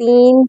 3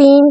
3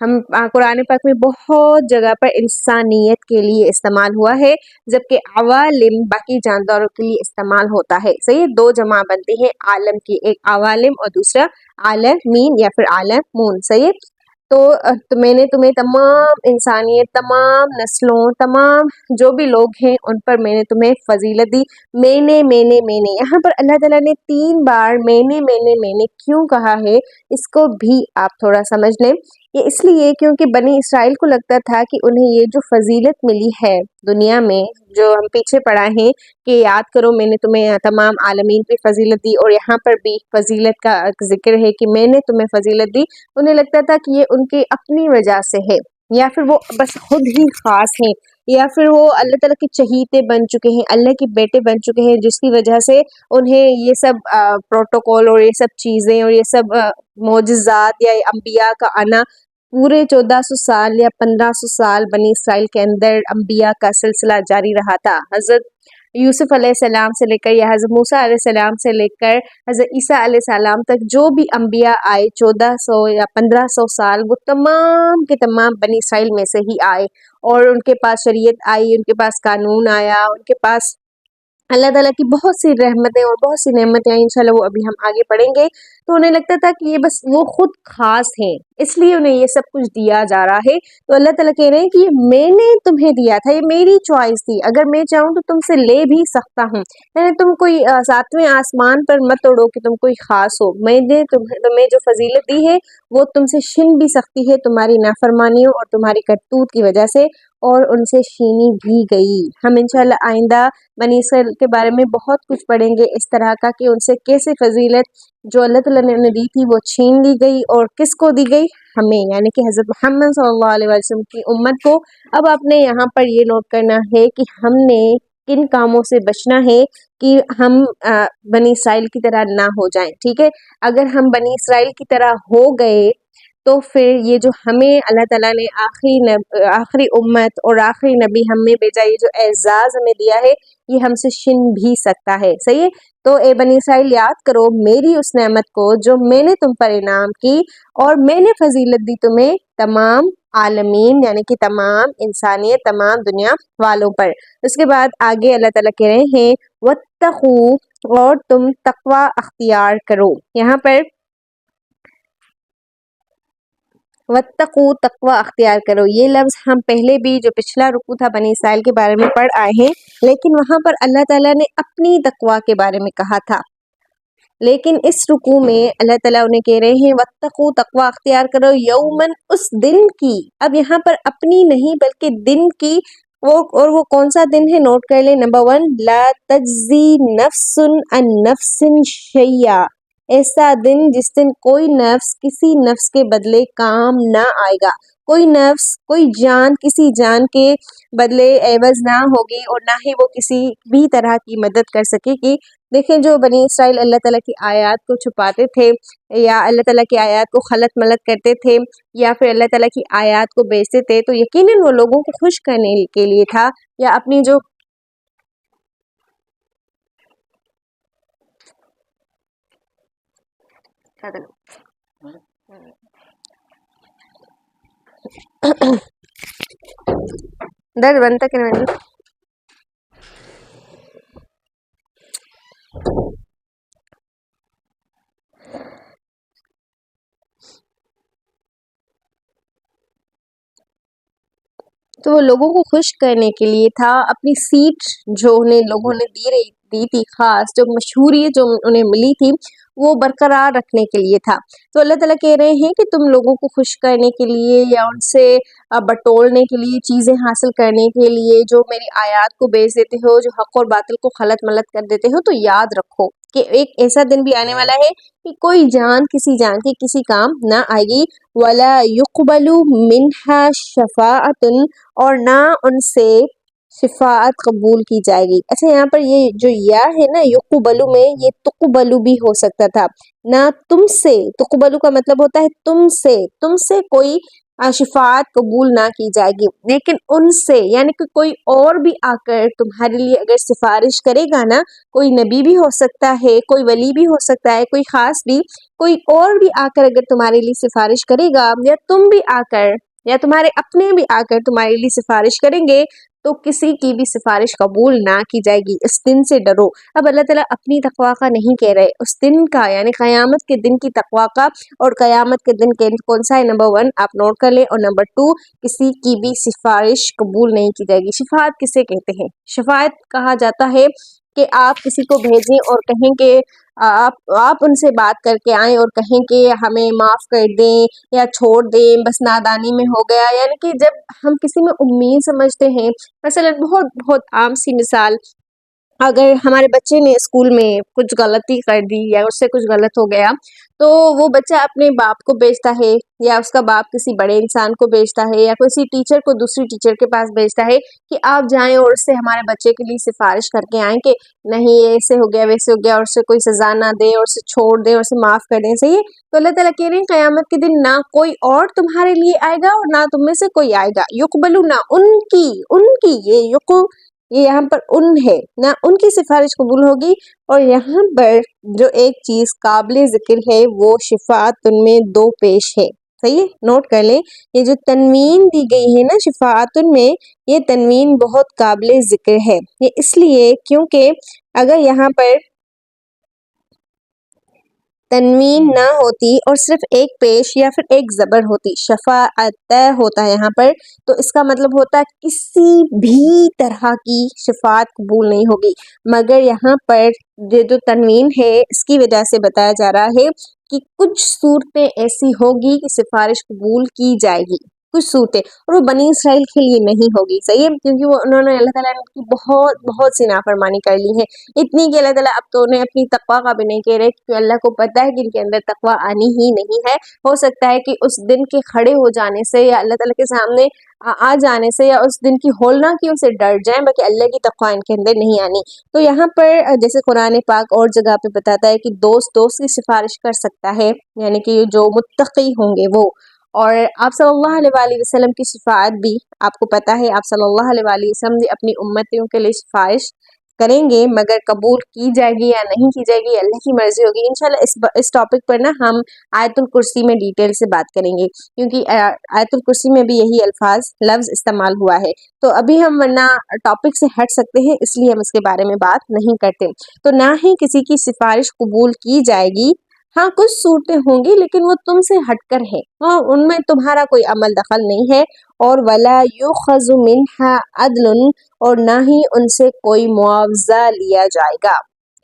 ہم قرآن پاک میں بہت جگہ پر انسانیت کے لیے استعمال ہوا ہے، جبکہ عوالم باقی جانداروں کے لیے استعمال ہوتا ہے. صحیح، دو جمع بنتی ہے عالم کی، ایک عوالم اور دوسرا عالمین یا پھر عالمون. صحیح. تو میں نے تمہیں تمام انسانیت، تمام نسلوں، تمام جو بھی لوگ ہیں ان پر میں نے تمہیں فضیلت دی. میں نے یہاں پر اللہ تعالیٰ نے 3 بار میں نے کیوں کہا ہے، اس کو بھی آپ تھوڑا سمجھ لیں. یہ اس لیے کیونکہ بنی اسرائیل کو لگتا تھا کہ انہیں یہ جو فضیلت ملی ہے دنیا میں، جو ہم پیچھے پڑھا ہے کہ یاد کرو میں نے تمہیں تمام عالمین پہ فضیلت دی، اور یہاں پر بھی فضیلت کا ذکر ہے کہ میں نے تمہیں فضیلت دی. انہیں لگتا تھا کہ یہ ان کی اپنی وجہ سے ہے، یا پھر وہ بس خود ہی خاص ہیں، یا پھر وہ اللہ تعالیٰ کے چہیتے بن چکے ہیں، اللہ کے بیٹے بن چکے ہیں، جس کی وجہ سے انہیں یہ سب پروٹوکول اور یہ سب چیزیں اور یہ سب معجزات یا انبیاء کا آنا پورے 1400 سال یا 1500 سال بنی اسرائیل کے اندر انبیاء کا سلسلہ جاری رہا تھا. حضرت یوسف علیہ السلام سے لے کر یا حضرت موسیٰ علیہ السلام سے لے کر حضرت عیسیٰ علیہ السلام تک جو بھی انبیاء آئے 1400 یا 1500 سال، وہ تمام کے تمام بنی اسرائیل میں سے ہی آئے، اور ان کے پاس شریعت آئی، ان کے پاس قانون آیا، ان کے پاس اللہ تعالیٰ کی بہت سی رحمتیں اور بہت سی نعمتیں آئیں. انشاءاللہ وہ ابھی ہم آگے پڑھیں گے. تو انہیں لگتا تھا کہ یہ بس وہ خود خاص ہیں، اس لیے انہیں یہ سب کچھ دیا جا رہا ہے. تو اللہ تعالیٰ کہہ رہے ہیں کہ یہ میں نے تمہیں دیا تھا، یہ میری چوائس تھی، اگر میں چاہوں تو تم سے لے بھی سکتا ہوں. یعنی تم کوئی 7ویں آسمان پر مت اڑو کہ تم کوئی خاص ہو. میں نے تمہیں جو فضیلت دی ہے وہ تم سے چھن بھی سکتی ہے تمہاری نافرمانیوں اور تمہاری کرتوت کی وجہ سے، اور ان سے چھینی بھی گئی. ہم انشاءاللہ آئندہ بنی اسرائیل کے بارے میں بہت کچھ پڑھیں گے اس طرح کا کہ ان سے کیسے فضیلت جو اللہ تعالیٰ نے انہیں دی تھی وہ چھین لی گئی، اور کس کو دی گئی؟ ہمیں، یعنی کہ حضرت محمد صلی اللہ علیہ وسلم کی امت کو. اب آپ نے یہاں پر یہ نوٹ کرنا ہے کہ ہم نے کن کاموں سے بچنا ہے کہ ہم بنی اسرائیل کی طرح نہ ہو جائیں. ٹھیک ہے، اگر ہم بنی اسرائیل کی طرح ہو گئے تو پھر یہ جو ہمیں اللہ تعالیٰ نے آخری امت اور آخری نبی ہم میں بھیجا، یہ جو اعزاز ہمیں دیا ہے، یہ ہم سے چھن بھی سکتا ہے. صحیح ہے. تو اے بنی اسرائیل یاد کرو میری اس نعمت کو جو میں نے تم پر انعام کی، اور میں نے فضیلت دی تمہیں تمام عالمین یعنی کہ تمام انسانیت، تمام دنیا والوں پر. اس کے بعد آگے اللہ تعالیٰ کہہ رہے ہیں وَاتَّقُوا، اور تم تقوی اختیار کرو. یہاں پر وَاتَّقُوا، تقوی اختیار کرو، یہ لفظ ہم پہلے بھی جو پچھلا رکوع تھا بنی اسرائیل کے بارے میں پڑھ آئے ہیں، لیکن وہاں پر اللہ تعالیٰ نے اپنی تقوی کے بارے میں کہا تھا. لیکن اس رکوع میں اللہ تعالیٰ انہیں کہہ رہے ہیں وَاتَّقُوا، تقوی اختیار کرو، یومن، اس دن کی. اب یہاں پر اپنی نہیں بلکہ دن کی، وہ کون سا دن ہے؟ نوٹ کر لیں. نمبر 1، لا تجزی نفس عن نفس شیئا، ایسا دن جس دن کوئی نفس کسی نفس کے بدلے کام نہ آئے گا. کوئی نفس، کوئی جان کسی جان کے بدلے عوض نہ ہوگی، اور نہ ہی وہ کسی بھی طرح کی مدد کر سکے گی. دیکھیں جو بنی اسرائیل اللہ تعالیٰ کی آیات کو چھپاتے تھے، یا اللہ تعالیٰ کی آیات کو خلط ملط کرتے تھے، یا پھر اللہ تعالیٰ کی آیات کو بیچتے تھے، تو یقیناً وہ لوگوں کو خوش کرنے کے لیے تھا، یا اپنی جو درد بنتا کہ نہیں بنتا؟ تو وہ لوگوں کو خوش کرنے کے لیے تھا، اپنی سیٹ جو انہیں لوگوں نے دی تھی، خاص جو مشہوریت جو انہیں ملی تھی وہ برقرار رکھنے کے لیے تھا. تو اللہ تعالیٰ کہہ رہے ہیں کہ تم لوگوں کو خوش کرنے کے لیے یا ان سے بٹولنے کے لیے، چیزیں حاصل کرنے کے لیے جو میری آیات کو بیچ دیتے ہو، جو حق اور باطل کو خلط ملط کر دیتے ہو، تو یاد رکھو کہ ایک ایسا دن بھی آنے والا ہے کہ کوئی جان کسی جان کی کسی کام نہ آئے گی. وَلَا يُقْبَلُ مِنْهَا شَفَاعَةٌ، اور نہ ان سے شفاعت قبول کی جائے گی. اچھا یہاں پر یہ جو یا ہے نا یقبلو میں، یہ تقبلو بھی ہو سکتا تھا. نہ تم سے، تقبلو کا مطلب ہوتا ہے تم سے کوئی شفاعت قبول نہ کی جائے گی، لیکن ان سے یعنی کہ کوئی اور بھی آ کر تمہارے لیے اگر سفارش کرے گا نا، کوئی نبی بھی ہو سکتا ہے، کوئی ولی بھی ہو سکتا ہے، کوئی خاص بھی، کوئی اور بھی آ کر اگر تمہارے لیے سفارش کرے گا، یا تم بھی آ کر یا تمہارے اپنے بھی آ کر تمہارے لیے سفارش کریں گے، تو کسی کی بھی سفارش قبول نہ کی جائے گی۔ اس دن سے ڈرو۔ اب اللہ تعالیٰ اپنی تقویٰ کا نہیں کہہ رہے، اس دن کا یعنی قیامت کے دن کی تقویٰ کا، اور قیامت کے دن کون سا ہے؟ نمبر 1 آپ نوٹ کر لیں، اور نمبر 2 کسی کی بھی سفارش قبول نہیں کی جائے گی۔ شفاعت کسے کہتے ہیں؟ شفاعت کہا جاتا ہے کہ آپ کسی کو بھیجیں اور کہیں کہ آپ ان سے بات کر کے آئیں اور کہیں کہ ہمیں معاف کر دیں یا چھوڑ دیں، بس نادانی میں ہو گیا، یعنی کہ جب ہم کسی میں امید سمجھتے ہیں، مثلا بہت بہت عام سی مثال، اگر ہمارے بچے نے اسکول میں کچھ غلطی کر دی یا اس سے کچھ غلط ہو گیا، تو وہ بچہ اپنے باپ کو بھیجتا ہے، یا اس کا باپ کسی بڑے انسان کو بھیجتا ہے، یا کسی ٹیچر کو دوسری ٹیچر کے پاس بھیجتا ہے کہ آپ جائیں اور اس سے ہمارے بچے کے لیے سفارش کر کے آئیں کہ نہیں یہ ایسے ہو گیا ویسے ہو گیا، اور اسے کوئی سزا نہ دے اور اسے چھوڑ دے اور اسے معاف کر دیں، صحیح ہے؟ تو اللہ تعالیٰ کہہ رہے ہیں قیامت کے دن نہ کوئی اور تمہارے لیے آئے گا اور نہ تم میں سے کوئی آئے گا، یقبلو نہ ان کی یہ یہاں پر ان ہے، نہ ان کی سفارش قبول ہوگی، اور یہاں پر جو ایک چیز قابل ذکر ہے وہ شفاعت ان میں 2 پیش ہے، صحیح ہے؟ نوٹ کر لیں، یہ جو تنوین دی گئی ہے نا شفاعت ان میں، یہ تنوین بہت قابل ذکر ہے، یہ اس لیے کیونکہ اگر یہاں پر تنوین نہ ہوتی اور صرف ایک پیش یا پھر ایک زبر ہوتی، شفاعت ہوتا ہے یہاں پر، تو اس کا مطلب ہوتا ہے کسی بھی طرح کی شفاعت قبول نہیں ہوگی، مگر یہاں پر یہ جو تنوین ہے اس کی وجہ سے بتایا جا رہا ہے کہ کچھ صورتیں ایسی ہوگی کہ سفارش قبول کی جائے گی، کچھ صورتیں، اور وہ بنی اسرائیل کے لیے نہیں ہوگی، صحیح ہے؟ کیونکہ وہ انہوں نے اللہ تعالیٰ کی بہت بہت سی نافرمانی کر لی ہے، اتنی کہ اللہ تعالیٰ اب تو انہیں اپنی تقویٰ کا بھی نہیں کہہ رہے، کیونکہ اللہ کو پتہ ہے کہ ان کے اندر تقویٰ آنی ہی نہیں ہے۔ ہو سکتا ہے کہ اس دن کے کھڑے ہو جانے سے یا اللہ تعالیٰ کے سامنے آ جانے سے یا اس دن کی ہولناکیوں سے ڈر جائیں، باقی اللہ کی تقویٰ ان کے اندر نہیں آنی۔ تو یہاں پر جیسے قرآن پاک اور جگہ پہ بتاتا ہے کہ دوست کی سفارش کر سکتا ہے، یعنی کہ جو متقی ہوں گے وہ، اور آپ صلی اللہ علیہ وآلہ وسلم کی شفاعت بھی آپ کو پتہ ہے، آپ صلی اللہ علیہ وآلہ وسلم بھی اپنی امتیوں کے لیے سفارش کریں گے، مگر قبول کی جائے گی یا نہیں کی جائے گی اللہ کی مرضی ہوگی۔ انشاءاللہ اس ٹاپک پر نا ہم آیت الکرسی میں ڈیٹیل سے بات کریں گے، کیونکہ آیت الکرسی میں بھی یہی لفظ استعمال ہوا ہے، تو ابھی ہم ورنہ ٹاپک سے ہٹ سکتے ہیں، اس لیے ہم اس کے بارے میں بات نہیں کرتے۔ تو نہ ہی کسی کی سفارش قبول کی جائے گی، ہاں کچھ صورتیں ہوں گی لیکن وہ تم سے ہٹ کر ہے، ہاں ان میں تمہارا کوئی عمل دخل نہیں ہے، اور وَلَا يُؤْخَذُ مِنْهَا عَدْلٌ، اور نہ ہی ان سے کوئی معاوضہ لیا جائے گا،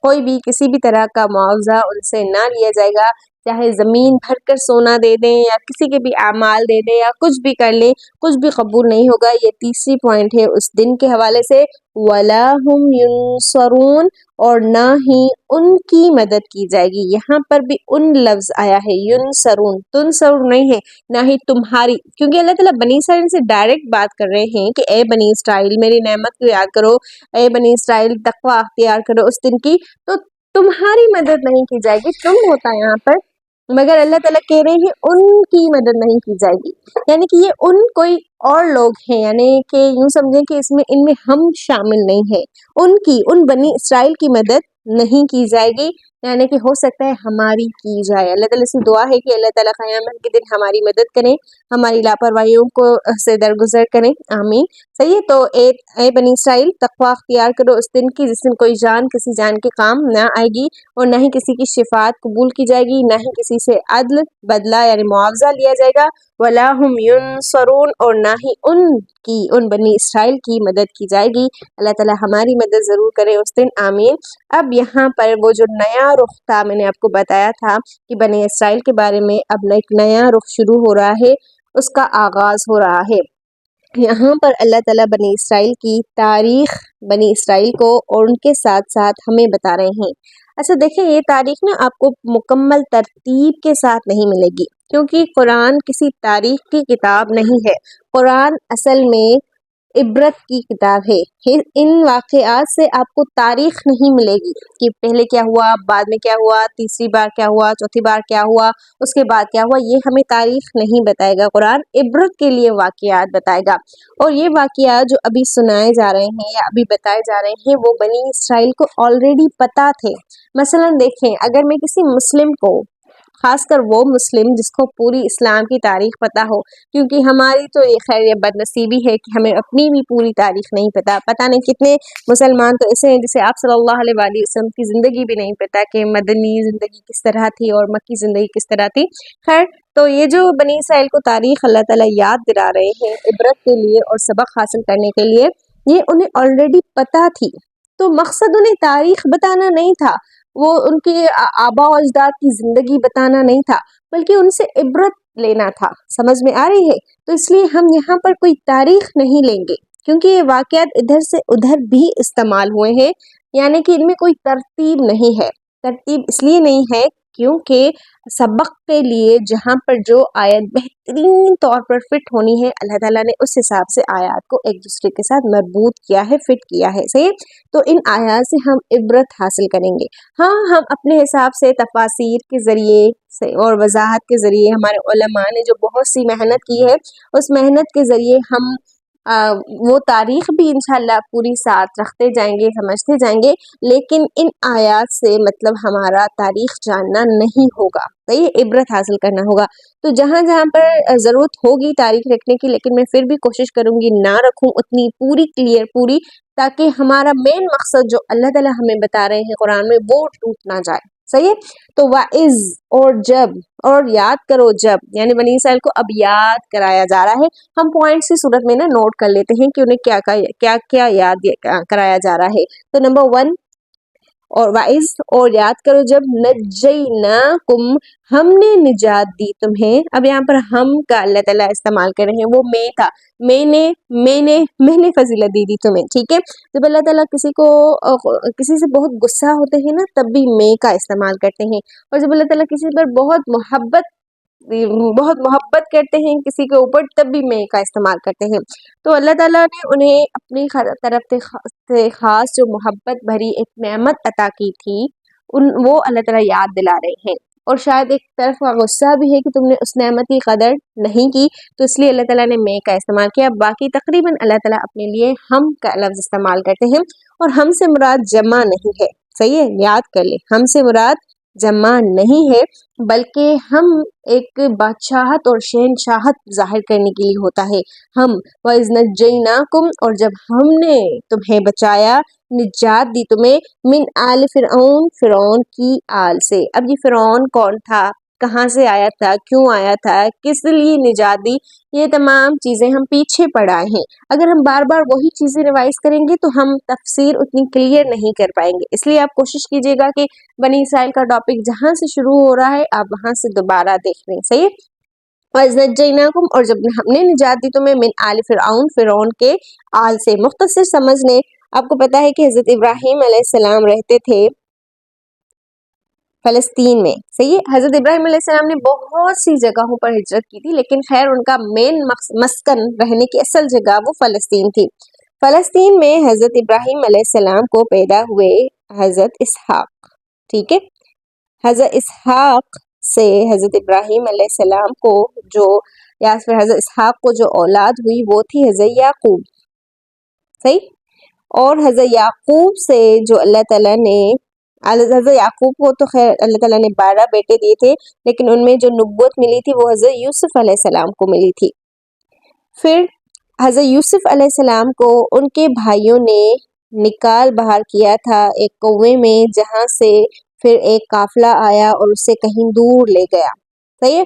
کوئی بھی کسی بھی طرح کا معاوضہ ان سے نہ لیا جائے گا، چاہے زمین بھر کر سونا دے دیں یا کسی کے بھی اعمال دے دیں یا کچھ بھی کر لیں، کچھ بھی قبول نہیں ہوگا۔ یہ تیسری پوائنٹ ہے اس دن کے حوالے سے، وَلَا هُمْ يُنصَرُونَ، اور نہ ہی ان کی مدد کی جائے گی، یہاں پر بھی ان لفظ آیا ہے، ینصرون، تنصرون نہیں ہے، نہ ہی تمہاری، کیونکہ اللہ تعالیٰ بنی اسرائیل سے ڈائریکٹ بات کر رہے ہیں کہ اے بنی اسرائیل میری نعمت کو یاد کرو، اے بنی اسرائیل تقویٰ اختیار کرو اس دن کی، تو تمہاری مدد نہیں کی جائے گی، تم ہوتا ہے یہاں پر، مگر اللہ تعالیٰ کہہ رہے ہیں ان کی مدد نہیں کی جائے گی، یعنی کہ یہ ان کوئی اور لوگ ہیں، یعنی کہ یوں سمجھیں کہ ان میں ہم شامل نہیں ہیں، ان بنی اسرائیل کی مدد نہیں کی جائے گی، یعنی کہ ہو سکتا ہے ہماری کی جائے۔ اللہ تعالیٰ سے دعا ہے کہ اللہ تعالیٰ قیامت کے دن ہماری مدد کریں، ہماری لاپرواہیوں کو سے درگزر کریں، آمین، صحیح ہے؟ تو اے بنی اسرائیل تقویٰ اختیار کرو اس دن کی، جس دن کوئی جان کسی جان کے کام نہ آئے گی، اور نہ ہی کسی کی شفاعت قبول کی جائے گی، نہ ہی کسی سے عدل بدلہ یعنی معاوضہ لیا جائے گا، وَلَا هُمْ يُنصَرُونَ، اور نہ ہی ان بنی اسرائیل کی مدد کی جائے گی۔ اللہ تعالیٰ ہماری مدد ضرور کرے اس دن، آمین۔ اب یہاں پر وہ جو نیا رخ تھا، میں نے آپ کو بتایا تھا کہ بنی اسرائیل کے بارے میں اب ایک نیا رخ شروع ہو رہا ہے، اس کا آغاز ہو رہا ہے۔ یہاں پر اللہ تعالیٰ بنی اسرائیل کی تاریخ، بنی اسرائیل کو اور ان کے ساتھ ساتھ ہمیں بتا رہے ہیں۔ اچھا دیکھیں، یہ تاریخ نا آپ کو مکمل ترتیب کے ساتھ نہیں ملے گی، کیونکہ قرآن کسی تاریخ کی کتاب نہیں ہے، قرآن اصل میں عبرت کی کتاب ہے۔ ان واقعات سے آپ کو تاریخ نہیں ملے گی کہ پہلے کیا ہوا، بعد میں کیا ہوا، تیسری بار کیا ہوا، چوتھی بار کیا ہوا، اس کے بعد کیا ہوا، یہ ہمیں تاریخ نہیں بتائے گا۔ قرآن عبرت کے لیے واقعات بتائے گا، اور یہ واقعات جو ابھی سنائے جا رہے ہیں یا ابھی بتائے جا رہے ہیں وہ بنی اسرائیل کو آلریڈی پتہ تھے۔ مثلا دیکھیں، اگر میں کسی مسلم کو، خاص کر وہ مسلم جس کو پوری اسلام کی تاریخ پتہ ہو، کیونکہ ہماری تو یہ خیر یہ بد نصیبی ہے کہ ہمیں اپنی بھی پوری تاریخ نہیں پتہ نہیں کتنے مسلمان تو ایسے ہیں جسے آپ صلی اللہ علیہ وآلہ وسلم کی زندگی بھی نہیں پتہ کہ مدنی زندگی کس طرح تھی اور مکی زندگی کس طرح تھی۔ خیر، تو یہ جو بنی اسرائیل کو تاریخ اللہ تعالیٰ یاد دلا رہے ہیں عبرت کے لیے اور سبق حاصل کرنے کے لیے، یہ انہیں آلریڈی پتہ تھی۔ تو مقصد انہیں تاریخ بتانا نہیں تھا، وہ ان کے آباء و اجداد کی زندگی بتانا نہیں تھا، بلکہ ان سے عبرت لینا تھا۔ سمجھ میں آ رہی ہے؟ تو اس لیے ہم یہاں پر کوئی تاریخ نہیں لیں گے، کیونکہ یہ واقعات ادھر سے ادھر بھی استعمال ہوئے ہیں، یعنی کہ ان میں کوئی ترتیب نہیں ہے۔ ترتیب اس لیے نہیں ہے کیونکہ سبق کے لیے جہاں پر جو آیت بہترین طور پر فٹ ہونی ہے، اللہ تعالیٰ نے اس حساب سے آیات کو ایک دوسرے کے ساتھ مربوط کیا ہے، فٹ کیا ہے، صحیح؟ تو ان آیات سے ہم عبرت حاصل کریں گے۔ ہاں، ہم اپنے حساب سے تفاسیر کے ذریعے سے اور وضاحت کے ذریعے، ہمارے علماء نے جو بہت سی محنت کی ہے، اس محنت کے ذریعے ہم وہ تاریخ بھی انشاءاللہ پوری ساتھ رکھتے جائیں گے، سمجھتے جائیں گے، لیکن ان آیات سے مطلب ہمارا تاریخ جاننا نہیں ہوگا، صحیح؟ عبرت حاصل کرنا ہوگا۔ تو جہاں جہاں پر ضرورت ہوگی تاریخ رکھنے کی، لیکن میں پھر بھی کوشش کروں گی نہ رکھوں اتنی پوری کلیئر پوری، تاکہ ہمارا مین مقصد جو اللہ تعالیٰ ہمیں بتا رہے ہیں قرآن میں وہ ٹوٹ نہ جائے، صحیح ہے؟ تو وَإِذْ، اور جب، اور یاد کرو جب، یعنی بنی اسرائیل کو اب یاد کرایا جا رہا ہے۔ ہم پوائنٹس کی صورت میں نوٹ کر لیتے ہیں کہ انہیں کیا کیا یاد کرایا جا رہا ہے۔ تو نمبر 1، اور وائز، اور یاد کرو جب نجیناکم، ہم نے نجات دی تمہیں۔ اب یہاں پر ہم کا اللہ تعالیٰ استعمال کر رہے ہیں، وہ میں تھا، میں نے فضیلت دی تمہیں، ٹھیک ہے؟ جب اللہ تعالیٰ کسی سے بہت غصہ ہوتے ہیں نا، تب بھی میں کا استعمال کرتے ہیں، اور جب اللہ تعالیٰ کسی پر بہت محبت کرتے ہیں کسی کے اوپر، تب بھی میں کا استعمال کرتے ہیں۔ تو اللہ تعالیٰ نے انہیں اپنی طرف سے خاص جو محبت بھری ایک نعمت عطا کی تھی، وہ اللہ تعالیٰ یاد دلا رہے ہیں، اور شاید ایک طرف کا غصہ بھی ہے کہ تم نے اس نعمت کی قدر نہیں کی، تو اس لیے اللہ تعالیٰ نے میں کا استعمال کیا۔ باقی تقریباً اللہ تعالیٰ اپنے لیے ہم کا لفظ استعمال کرتے ہیں، اور ہم سے مراد جمع نہیں ہے، صحیح ہے؟ یاد کر لیں، ہم سے مراد جمع نہیں ہے، بلکہ ہم ایک بادشاہت اور شہنشاہت ظاہر کرنے کے لیے ہوتا ہے۔ ہم وَإِذْ نَجَّيْنَاكُمْ، اور جب ہم نے تمہیں بچایا، نجات دی تمہیں، من آل فرعون، فرعون کی آل سے۔ اب یہ فرعون کون تھا، کہاں سے آیا تھا، کیوں آیا تھا، کس لیے نجات دی، یہ تمام چیزیں ہم پیچھے پڑھائے ہیں۔ اگر ہم بار بار وہی چیزیں ریوائز کریں گے تو ہم تفسیر اتنی کلیئر نہیں کر پائیں گے، اس لیے آپ کوشش کیجیے گا کہ بنی اسرائیل کا ٹاپک جہاں سے شروع ہو رہا ہے آپ وہاں سے دوبارہ دیکھ لیں، صحیح؟ وَإِذْ نَجَّيْنَاكُمْ، اور جب ہم نے نجات دی تمہیں، من آل فرعون، فرعون کے آل سے۔ مختصر سمجھ لیں، آپ کو پتا ہے کہ حضرت ابراہیم علیہ السلام رہتے تھے فلسطین میں، صحیح ہے؟ حضرت ابراہیم علیہ السلام نے بہت سی جگہوں پر ہجرت کی تھی، لیکن خیر ان کا مین مسکن، رہنے کی اصل جگہ وہ فلسطین تھی۔ فلسطین میں حضرت ابراہیم علیہ السلام کو پیدا ہوئے حضرت اسحاق، ٹھیک ہے؟ حضرت اسحاق سے حضرت ابراہیم علیہ السلام کو یا پھر حضرت اسحاق کو جو اولاد ہوئی وہ تھی حضرت یعقوب، صحیح؟ اور حضرت یعقوب سے جو اللہ تعالیٰ نے، حضرت یعقوب کو تو خیر اللہ تعالیٰ نے 12 بیٹے دیے تھے، لیکن ان میں جو نبوت ملی تھی وہ حضرت یوسف علیہ السلام کو ملی تھی۔ پھر حضرت یوسف علیہ السلام کو ان کے بھائیوں نے نکال باہر کیا تھا ایک کنویں میں، جہاں سے پھر ایک قافلہ آیا اور اسے کہیں دور لے گیا، صحیح ہے؟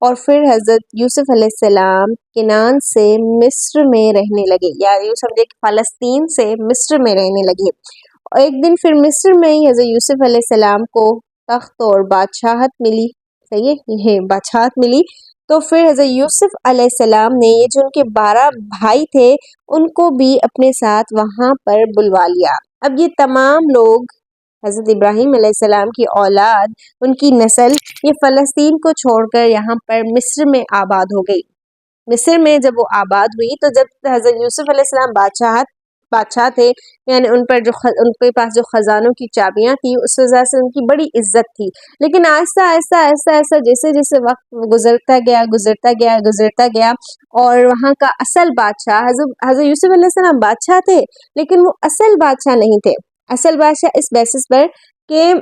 اور پھر حضرت یوسف علیہ السلام کنعان سے مصر میں رہنے لگے، یا یوں سمجھے کہ فلسطین سے مصر میں رہنے لگے۔ اور ایک دن پھر مصر میں ہی حضرت یوسف علیہ السلام کو تخت اور بادشاہت ملی، صحیح ہے؟ یہ بادشاہت ملی، تو پھر حضرت یوسف علیہ السلام نے یہ جو ان کے 12 بھائی تھے ان کو بھی اپنے ساتھ وہاں پر بلوا لیا۔ اب یہ تمام لوگ حضرت ابراہیم علیہ السلام کی اولاد، ان کی نسل، یہ فلسطین کو چھوڑ کر یہاں پر مصر میں آباد ہو گئی۔ مصر میں جب وہ آباد ہوئی تو جب حضرت یوسف علیہ السلام بادشاہ تھے، یعنی ان کے پاس جو خزانوں کی چابیاں تھیں، اس وجہ سے ان کی بڑی عزت تھی. لیکن آہستہ آہستہ آہستہ آہستہ جیسے جیسے وقت گزرتا گیا اور وہاں کا اصل بادشاہ حضرت یوسف علیہ السلام بادشاہ تھے، لیکن وہ اصل بادشاہ نہیں تھے. اصل بادشاہ اس بیسس پر کہ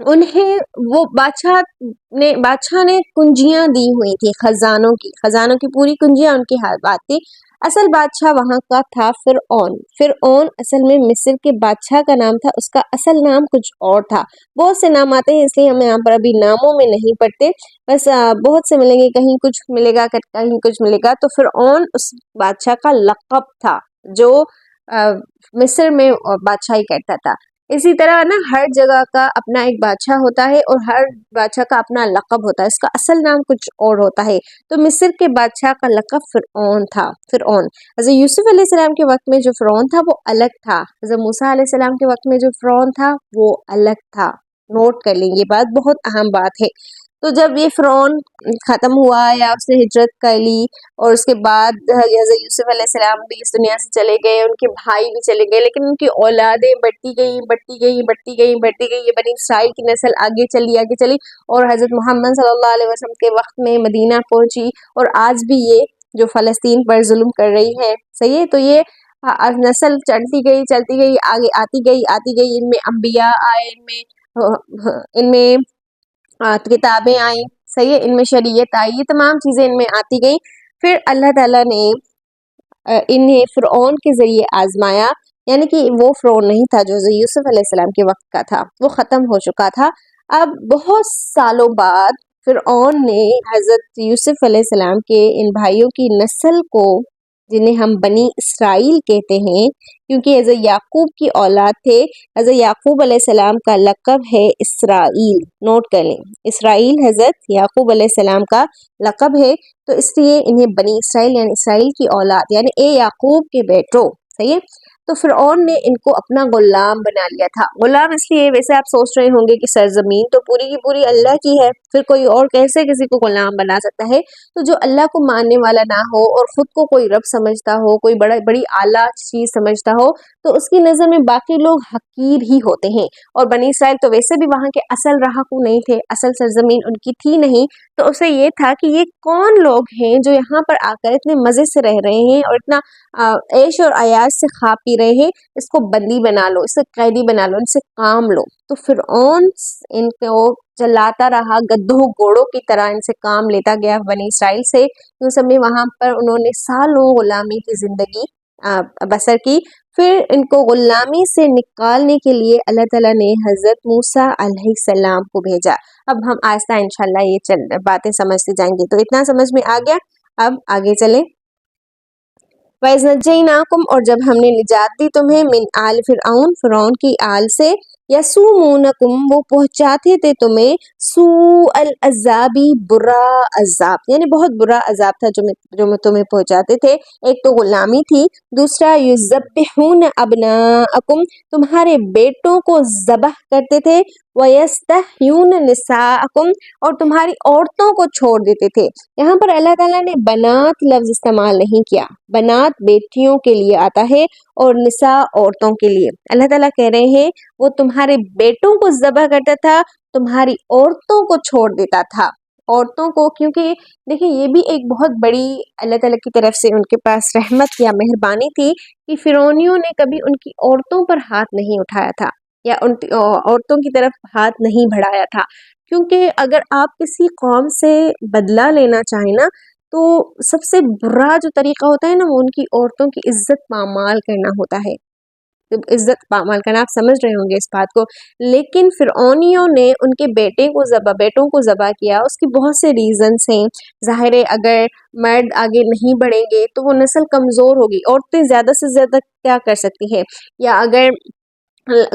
انہیں وہ بادشاہ نے کنجیاں دی ہوئی تھی خزانوں کی پوری کنجیاں ان کے ہاتھ تھی. اصل بادشاہ وہاں کا تھا فرعون اصل میں مصر کے بادشاہ کا نام تھا، اس کا اصل نام کچھ اور تھا. بہت سے نام آتے ہیں، اس لیے ہم یہاں پر ابھی ناموں میں نہیں پڑھتے، بس بہت سے ملیں گے، کہیں کچھ ملے گا کہیں کچھ ملے گا. تو فرعون اس بادشاہ کا لقب تھا جو مصر میں بادشاہی کرتا تھا. اسی طرح نا ہر جگہ کا اپنا ایک بادشاہ ہوتا ہے اور ہر بادشاہ کا اپنا لقب ہوتا ہے، اس کا اصل نام کچھ اور ہوتا ہے. تو مصر کے بادشاہ کا لقب فرعون تھا. حضرت یوسف علیہ السلام کے وقت میں جو فرعون تھا وہ الگ تھا. حضرت موسیٰ علیہ السلام کے وقت میں جو فرعون تھا وہ الگ تھا. نوٹ کر لیں، یہ بات بہت اہم بات ہے. تو جب یہ فرعون ختم ہوا یا اس نے ہجرت کر لی اور اس کے بعد حضرت یوسف علیہ السلام بھی اس دنیا سے چلے گئے، ان کے بھائی بھی چلے گئے، لیکن ان کی اولادیں بڑھتی گئی. یہ بنی اسرائیل کی نسل آگے چلی اور حضرت محمد صلی اللہ علیہ وسلم کے وقت میں مدینہ پہنچی، اور آج بھی یہ جو فلسطین پر ظلم کر رہی ہے، صحیح ہے. تو یہ نسل چلتی گئی، آگے آتی گئی. ان میں انبیاء آئے، ان میں کتابیں آئیں، صحیح ہے، ان میں شریعت آئی، یہ تمام چیزیں ان میں آتی گئیں. پھر اللہ تعالیٰ نے انہیں فرعون کے ذریعے آزمایا، یعنی کہ وہ فرعون نہیں تھا جو یوسف علیہ السلام کے وقت کا تھا، وہ ختم ہو چکا تھا. اب بہت سالوں بعد فرعون نے حضرت یوسف علیہ السلام کے ان بھائیوں کی نسل کو، جنہیں ہم بنی اسرائیل کہتے ہیں، کیونکہ حضرت یعقوب کی اولاد تھے. حضرت یعقوب علیہ السلام کا لقب ہے اسرائیل. نوٹ کر لیں، اسرائیل حضرت یعقوب علیہ السلام کا لقب ہے. تو اس لیے انہیں بنی اسرائیل یعنی اسرائیل کی اولاد، یعنی اے یعقوب کے بیٹوں، صحیح ہے. تو فرعون نے ان کو اپنا غلام بنا لیا تھا. غلام اس لیے، ویسے آپ سوچ رہے ہوں گے کہ سرزمین تو پوری کی پوری اللہ کی ہے، پھر کوئی اور کیسے کسی کو غلام بنا سکتا ہے؟ تو جو اللہ کو ماننے والا نہ ہو اور خود کو کوئی رب سمجھتا ہو، کوئی بڑی اعلیٰ چیز سمجھتا ہو، تو اس کی نظر میں باقی لوگ حقیر ہی ہوتے ہیں. اور بنی اسرائیل تو ویسے بھی وہاں کے اصل رہاکو نہیں تھے، اصل سرزمین ان کی تھی نہیں. تو اسے یہ تھا کہ یہ کون لوگ ہیں جو یہاں پر آ کر اتنے مزے سے رہ رہے ہیں اور اتنا عیش اور عیاش سے کھا پی رہے ہیں، اس کو بندی بنا لو، اسے قیدی بنا لو، ان سے کام لو. تو فرعون ان کو چلاتا رہا، گدھوں گھوڑوں کی طرح ان سے کام لیتا گیا بنی اسرائیل سے. اس میں وہاں پر انہوں نے سالوں غلامی کی زندگی بسر کی. پھر ان کو غلامی سے نکالنے کے لیے اللہ تعالیٰ نے حضرت موسیٰ علیہ السلام کو بھیجا. اب ہم آہستہ انشاءاللہ یہ باتیں سمجھتے جائیں گے. تو اتنا سمجھ میں آ گیا، اب آگے چلیں. وَإِذْ نَجَّيْنَاكُمْ، اور جب ہم نے نجات دی تمہیں، من آل فرعون کی آل سے، یسومونکم، وہ پہنچاتے تھے تمہیں، سوء العذاب، برا عذاب، یعنی بہت برا عذاب تھا جو تمہیں پہنچاتے تھے. ایک تو غلامی تھی، دوسرا یذبحون ابناءکم، تمہارے بیٹوں کو ذبح کرتے تھے، وَيَسْتَحْيُونَ نِسَاءَکم، اور تمہاری عورتوں کو چھوڑ دیتے تھے. یہاں پر اللہ تعالیٰ نے بنات لفظ استعمال نہیں کیا. بنات بیٹیوں کے لیے آتا ہے اور نساء عورتوں کے لیے. اللہ تعالیٰ کہہ رہے ہیں وہ تمہارے بیٹوں کو ذبح کرتا تھا، تمہاری عورتوں کو چھوڑ دیتا تھا. عورتوں کو، کیونکہ دیکھیں یہ بھی ایک بہت بڑی اللہ تعالیٰ کی طرف سے ان کے پاس رحمت یا مہربانی تھی کہ فرعونیوں نے کبھی ان کی عورتوں پر ہاتھ نہیں اٹھایا تھا یا ان عورتوں کی طرف ہاتھ نہیں بڑھایا تھا. کیونکہ اگر آپ کسی قوم سے بدلہ لینا چاہیں نا، تو سب سے برا جو طریقہ ہوتا ہے نا، وہ ان کی عورتوں کی عزت پامال کرنا ہوتا ہے. عزت پامال کرنا، آپ سمجھ رہے ہوں گے اس بات کو. لیکن فرعونیوں نے ان کے بیٹوں کو ذبح کیا. اس کی بہت سے ریزنس ہیں. ظاہر ہے اگر مرد آگے نہیں بڑھیں گے تو وہ نسل کمزور ہوگی. عورتیں زیادہ سے زیادہ کیا کر سکتی ہیں؟ یا اگر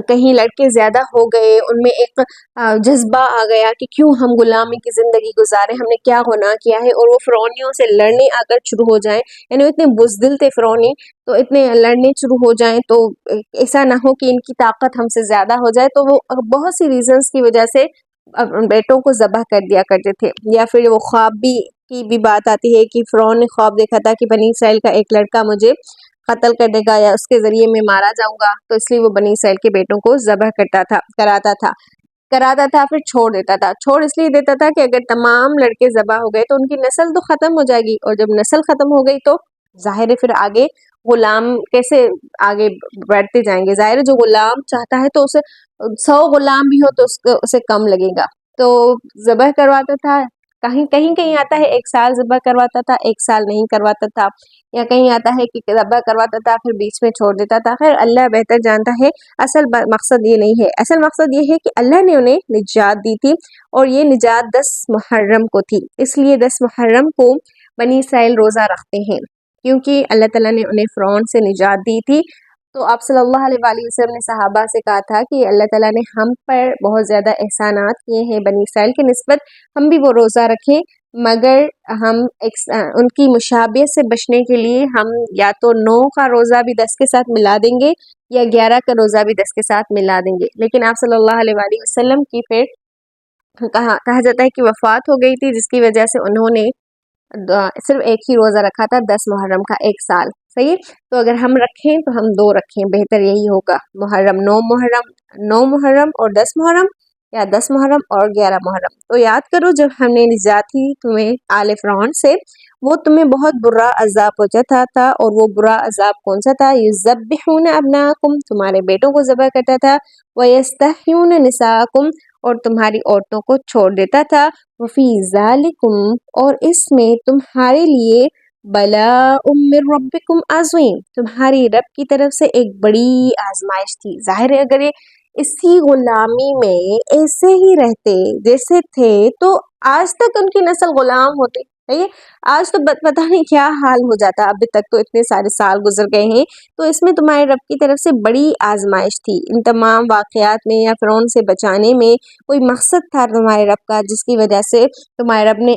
کہیں لڑکے زیادہ ہو گئے، ان میں ایک جذبہ آ گیا کہ کیوں ہم غلامی کی زندگی گزارے، ہم نے کیا گناہ کیا ہے، اور وہ فرعونیوں سے لڑنے آ کر شروع ہو جائیں، یعنی وہ اتنے بزدل تھے فرعونی، تو اتنے لڑنے شروع ہو جائیں، تو ایسا نہ ہو کہ ان کی طاقت ہم سے زیادہ ہو جائے، تو وہ بہت سی ریزنس کی وجہ سے بیٹوں کو ذبح کر دیا کرتے تھے. یا پھر وہ خواب بھی کی بھی بات آتی ہے کہ فرعون نے خواب دیکھا تھا کہ بنی اسرائیل کا ایک لڑکا مجھے قتل کر دے گا یا اس کے ذریعے میں مارا جاؤں گا، تو اس لیے وہ بنی اسرائیل کے بیٹوں کو ذبح کراتا تھا پھر چھوڑ دیتا تھا۔ چھوڑ اس لیے دیتا تھا کہ اگر تمام لڑکے ذبح ہو گئے تو ان کی نسل تو ختم ہو جائے گی، اور جب نسل ختم ہو گئی تو ظاہر ہے پھر آگے غلام کیسے آگے بڑھتے جائیں گے۔ ظاہر ہے جو غلام چاہتا ہے تو اسے 100 غلام بھی ہو تو اسے کم لگے گا، تو ذبح کرواتا تھا۔ کہیں آتا ہے 1 سال ذبح کرواتا تھا، 1 سال نہیں کرواتا تھا، یا کہیں آتا ہے کہ ذبح کرواتا تھا پھر بیچ میں چھوڑ دیتا تھا۔ خیر اللہ بہتر جانتا ہے، اصل مقصد یہ نہیں ہے، اصل مقصد یہ ہے کہ اللہ نے انہیں نجات دی تھی، اور یہ نجات 10 محرم کو تھی، اس لیے 10 محرم کو بنی اسرائیل روزہ رکھتے ہیں، کیونکہ اللہ تعالیٰ نے انہیں فرعون سے نجات دی تھی۔ تو آپ صلی اللہ علیہ وآلہ وسلم نے صحابہ سے کہا تھا کہ اللہ تعالیٰ نے ہم پر بہت زیادہ احسانات کیے ہیں بنی اسرائیل کی نسبت، ہم بھی وہ روزہ رکھیں، مگر ہم ان کی مشابہت سے بچنے کے لیے ہم یا تو 9 کا روزہ بھی 10 کے ساتھ ملا دیں گے، یا 11 کا روزہ بھی 10 کے ساتھ ملا دیں گے۔ لیکن آپ صلی اللہ علیہ وآلہ وسلم کی پھر کہا جاتا ہے کہ وفات ہو گئی تھی، جس کی وجہ سے انہوں نے صرف ایک ہی روزہ رکھا تھا 10 محرم کا، 1 سال، صحیح ہے۔ تو اگر ہم رکھیں تو ہم 2 رکھیں، بہتر یہی ہوگا، 9 محرم اور 10 محرم، یا 10 محرم اور 11 محرم۔ تو یاد کرو جب ہم نے نجات دی تمہیں آل فرعون سے، وہ تمہیں بہت برا عذاب پہنچاتا تھا، اور وہ برا عذاب کون سا تھا؟ یذبحون ابناءکم، تمہارے بیٹوں کو ذبح کرتا تھا، ویستحیون نساءکم، اور تمہاری عورتوں کو چھوڑ دیتا تھا، وفی ذالکم، اور اس میں تمہارے لیے بلاء من ربکم عظیم، تمہاری رب کی طرف سے ایک بڑی آزمائش تھی۔ ظاہر ہے اگر یہ اسی غلامی میں ایسے ہی رہتے جیسے تھے تو آج تک ان کی نسل غلام ہوتی، صحیح ہے، آج تو پتہ نہیں کیا حال ہو جاتا، ابھی تک تو اتنے سارے سال گزر گئے ہیں۔ تو اس میں تمہارے رب کی طرف سے بڑی آزمائش تھی، ان تمام واقعات میں یا فرعون سے بچانے میں کوئی مقصد تھا تمہارے رب کا، جس کی وجہ سے تمہارے رب نے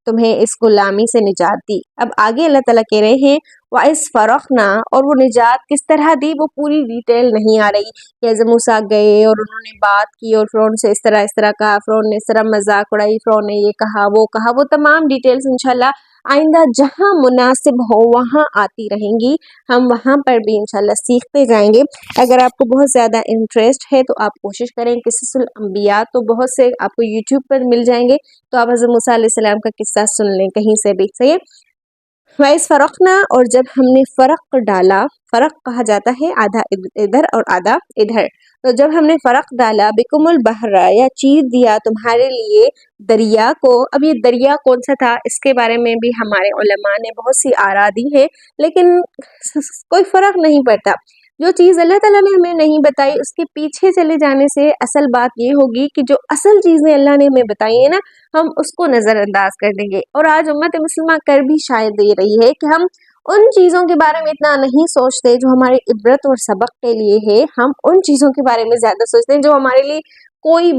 تمہیں اس غلامی سے نجات دی۔ اب آگے اللہ تعالیٰ کہہ رہے ہیں وَإِذْ فَرَقْنَا، اور وہ نجات کس طرح دی وہ پوری ڈیٹیل نہیں آ رہی کہ حضرت موسیٰ گئے اور انہوں نے بات کی اور فرعون سے اس طرح کہا، فرعون نے اس طرح مذاق اڑائی، فرعون نے یہ کہا، وہ تمام ڈیٹیلز انشاءاللہ آئندہ جہاں مناسب ہو وہاں آتی رہیں گی، ہم وہاں پر بھی انشاءاللہ سیکھتے جائیں گے۔ اگر آپ کو بہت زیادہ انٹرسٹ ہے تو آپ کوشش کریں، قصص الانبیاء تو بہت سے آپ کو یوٹیوب پر مل جائیں گے، تو آپ حضرت موسیٰ علیہ السلام کا قصہ سن لیں کہیں سے بھی، صحیح ہے۔ وَإِذْ فَرَقْنَا، اور جب ہم نے فرق ڈالا، فرق کہا جاتا ہے آدھا ادھر اور آدھا ادھر، تو جب ہم نے فرق ڈالا بِكُمُ الْبَحْرَ، یا چیر دیا تمہارے لیے دریا کو۔ اب یہ دریا کون سا تھا اس کے بارے میں بھی ہمارے علماء نے بہت سی آراء دی ہے، لیکن کوئی فرق نہیں پڑتا، جو چیز اللہ تعالیٰ نے ہمیں نہیں بتائی اس کے پیچھے چلے جانے سے اصل بات یہ ہوگی کہ جو اصل چیزیں اللہ نے ہمیں بتائی ہیں نا، ہم اس کو نظر انداز کر دیں گے۔ اور آج امت مسلمہ کر بھی شاید دے رہی ہے کہ ہم ان چیزوں کے بارے میں اتنا نہیں سوچتے جو ہماری عبرت اور سبق کے لیے ہے، ہم ان چیزوں کے بارے میں زیادہ سوچتے ہیں جو ہمارے لیے کوئی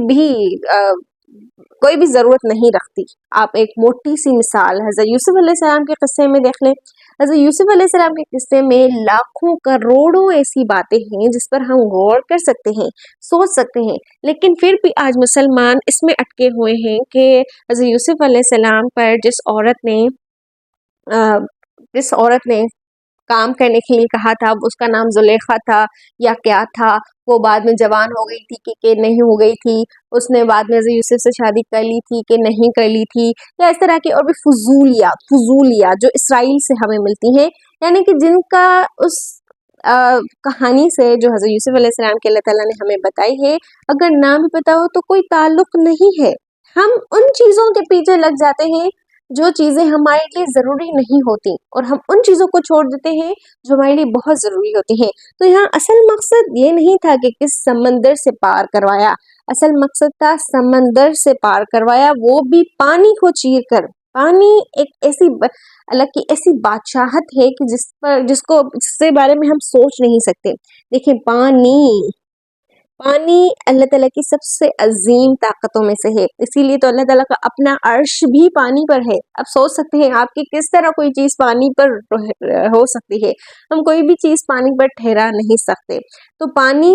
بھی ضرورت نہیں رکھتی۔ آپ ایک موٹی سی مثال حضرت یوسف علیہ السلام کے قصے میں دیکھ لیں۔ حضرت یوسف علیہ السلام کے قصے میں لاکھوں کروڑوں ایسی باتیں ہیں جس پر ہم غور کر سکتے ہیں، سوچ سکتے ہیں، لیکن پھر بھی آج مسلمان اس میں اٹکے ہوئے ہیں کہ حضرت یوسف علیہ السلام پر جس عورت نے کام کرنے کے لیے کہا تھا، اس کا نام زلیخا تھا یا کیا تھا، وہ بعد میں جوان ہو گئی تھی کہ نہیں ہو گئی تھی، اس نے بعد میں حضرت یوسف سے شادی کر لی تھی کہ نہیں کر لی تھی، یا اس طرح کی اور بھی فضولیات جو اسرائیل سے ہمیں ملتی ہیں، یعنی کہ جن کا اس کہانی سے جو حضرت یوسف علیہ السلام کے اللہ تعالیٰ نے ہمیں بتائی ہے اگر نہ بھی پتا ہو تو کوئی تعلق نہیں ہے۔ ہم ان چیزوں کے پیچھے لگ جاتے ہیں جو چیزیں ہمارے لیے ضروری نہیں ہوتی، اور ہم ان چیزوں کو چھوڑ دیتے ہیں جو ہمارے لیے بہت ضروری ہوتی ہیں۔ تو یہاں اصل مقصد یہ نہیں تھا کہ کس سمندر سے پار کروایا، اصل مقصد تھا سمندر سے پار کروایا، وہ بھی پانی کو چیر کر۔ پانی ایک ایسی اللہ کی ایسی بادشاہت ہے کہ جس کے بارے میں ہم سوچ نہیں سکتے۔ دیکھیں پانی اللہ تعالیٰ کی سب سے عظیم طاقتوں میں سے ہے، اسی لیے تو اللہ تعالیٰ کا اپنا عرش بھی پانی پر ہے۔ اب سوچ سکتے ہیں آپ کی کس طرح کوئی چیز پانی پر ہو سکتی ہے، ہم کوئی بھی چیز پانی پر ٹھہرا نہیں سکتے۔ تو پانی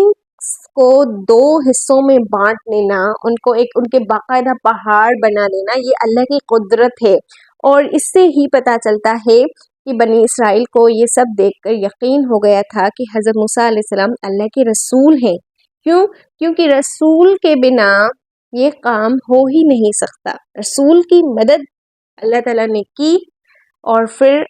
کو 2 حصوں میں بانٹ لینا، ان کے باقاعدہ پہاڑ بنا دینا، یہ اللہ کی قدرت ہے، اور اس سے ہی پتہ چلتا ہے کہ بنی اسرائیل کو یہ سب دیکھ کر یقین ہو گیا تھا کہ حضرت موسیٰ علیہ السلام اللہ کے رسول ہیں۔ کیونکہ رسول کے بنا یہ کام ہو ہی نہیں سکتا۔ رسول کی مدد اللہ تعالیٰ نے کی اور پھر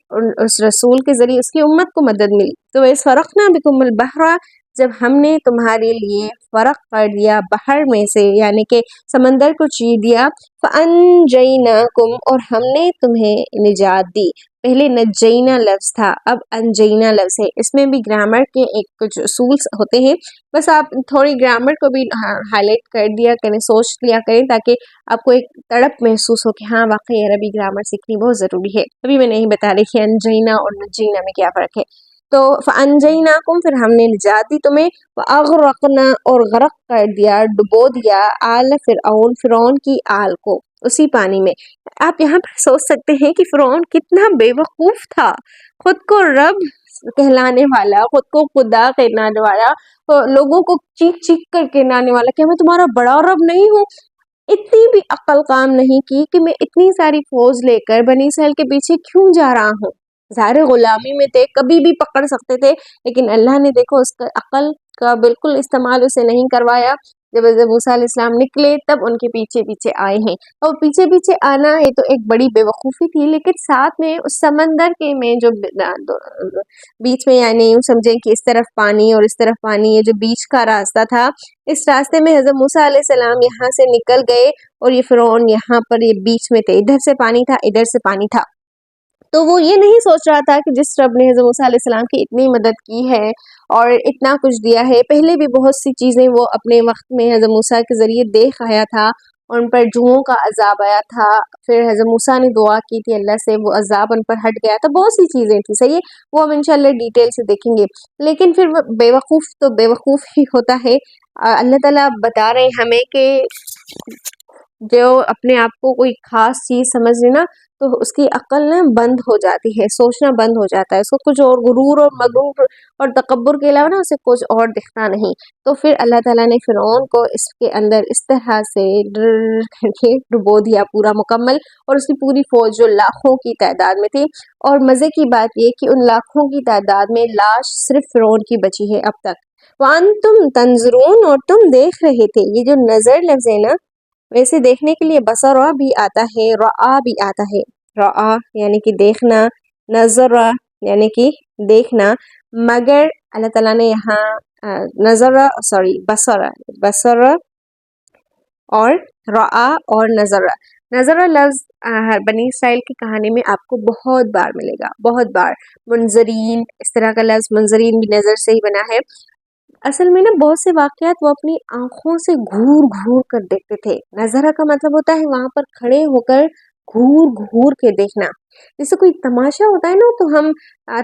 اس رسول کے ذریعے اس کی امت کو مدد ملی۔ تو اس فرقنا بکم البحر، جب ہم نے تمہارے لیے فرق کر دیا بحر میں سے، یعنی کہ سمندر کو چیر دیا، فَأَنْجَيْنَاكُمْ، اور ہم نے تمہیں نجات دی۔ پہلے نجینا لفظ تھا، اب انجینا لفظ ہے۔ اس میں بھی گرامر کے ایک کچھ اصول ہوتے ہیں، بس آپ تھوڑی گرامر کو بھی ہائی لائٹ کر دیا کریں، سوچ لیا کریں، تاکہ آپ کو ایک تڑپ محسوس ہو کہ ہاں واقعی عربی گرامر سیکھنی بہت ضروری ہے۔ ابھی میں نہیں بتا رہی کہ انجینا اور نجینا میں کیا فرق ہے۔ تو فَأَنْجَيْنَاكُمْ، پھر ہم نے نجات دی تمہیں، وَأَغْرَقْنَا، اور غرق کر دیا، ڈبو دیا، آل فرعون، فرعون کی آل کو اسی پانی میں۔ آپ یہاں پر سوچ سکتے ہیں کہ فرعون کتنا بے وقوف تھا، خود کو رب کہلانے والا، خود کو خدا کہلانے والا، لوگوں کو چیخ چیخ کر کہلانے والا کہ میں تمہارا بڑا رب نہیں ہوں۔ اتنی بھی عقل کام نہیں کی کہ میں اتنی ساری فوج لے کر بنی اسرائیل کے پیچھے کیوں جا رہا ہوں۔ ظاہر غلامی میں تھے، کبھی بھی پکڑ سکتے تھے، لیکن اللہ نے دیکھو اس کا عقل کا بالکل استعمال اسے نہیں کروایا۔ جب حضرت موسیٰ علیہ السلام نکلے تب ان کے پیچھے پیچھے آئے ہیں، اور پیچھے پیچھے آنا یہ تو ایک بڑی بے وقوفی تھی، لیکن ساتھ میں اس سمندر کے میں جو بیچ میں، یعنی یوں سمجھیں کہ اس طرف پانی اور اس طرف پانی، یہ جو بیچ کا راستہ تھا، اس راستے میں حضرت موسیٰ علیہ السلام یہاں سے نکل گئے اور یہ فرعون یہاں پر یہ بیچ میں تھے، ادھر سے پانی تھا، ادھر سے پانی تھا۔ تو وہ یہ نہیں سوچ رہا تھا کہ جس رب نے حضرت موسیٰ علیہ السلام کی اتنی مدد کی ہے اور اتنا کچھ دیا ہے، پہلے بھی بہت سی چیزیں وہ اپنے وقت میں حضرت موسیٰ کے ذریعے دیکھ آیا تھا، ان پر جوؤں کا عذاب آیا تھا، پھر حضرت موسیٰ نے دعا کی تھی اللہ سے، وہ عذاب ان پر ہٹ گیا تھا، بہت سی چیزیں تھیں، صحیح ہے، وہ ہم انشاءاللہ ڈیٹیل سے دیکھیں گے۔ لیکن پھر وہ بے وقوف تو بے وقوف ہی ہوتا ہے۔ اللہ تعالیٰ بتا رہے ہیں ہمیں کہ جو اپنے آپ کو کوئی خاص چیز سمجھ لینا تو اس کی عقل نا بند ہو جاتی ہے، سوچنا بند ہو جاتا ہے، اس کو کچھ اور غرور اور مغرور اور تکبر کے علاوہ نا اسے کچھ اور دکھتا نہیں۔ تو پھر اللہ تعالیٰ نے فرعون کو اس کے اندر اس طرح سے ڈر کر کے ڈبو دیا پورا مکمل، اور اس کی پوری فوج جو لاکھوں کی تعداد میں تھی، اور مزے کی بات یہ کہ ان لاکھوں کی تعداد میں لاش صرف فرعون کی بچی ہے اب تک۔ وَأَنْتُمْ تَنْظُرُونَ، اور تم دیکھ رہے تھے۔ یہ جو نظر لفظ ہے نا، ویسے دیکھنے کے لیے بصرہ بھی آتا ہے، رعا بھی آتا ہے۔ رعا یعنی کہ دیکھنا، نظر یعنی کہ دیکھنا، مگر اللہ تعالیٰ نے یہاں بصر اور رعا اور نظر لفظ بنی اسرائیل کی کہانی میں آپ کو بہت بار ملے گا، بہت بار۔ منظرین، اس طرح کا لفظ منظرین بھی نظر سے ہی بنا ہے۔ اصل میں نا بہت سے واقعات وہ اپنی آنکھوں سے گھور گھور کر دیکھتے تھے۔ نظرہ کا مطلب ہوتا ہے وہاں پر کھڑے ہو کر گھور گھور کے دیکھنا۔ جیسے کوئی تماشا ہوتا ہے نا، تو ہم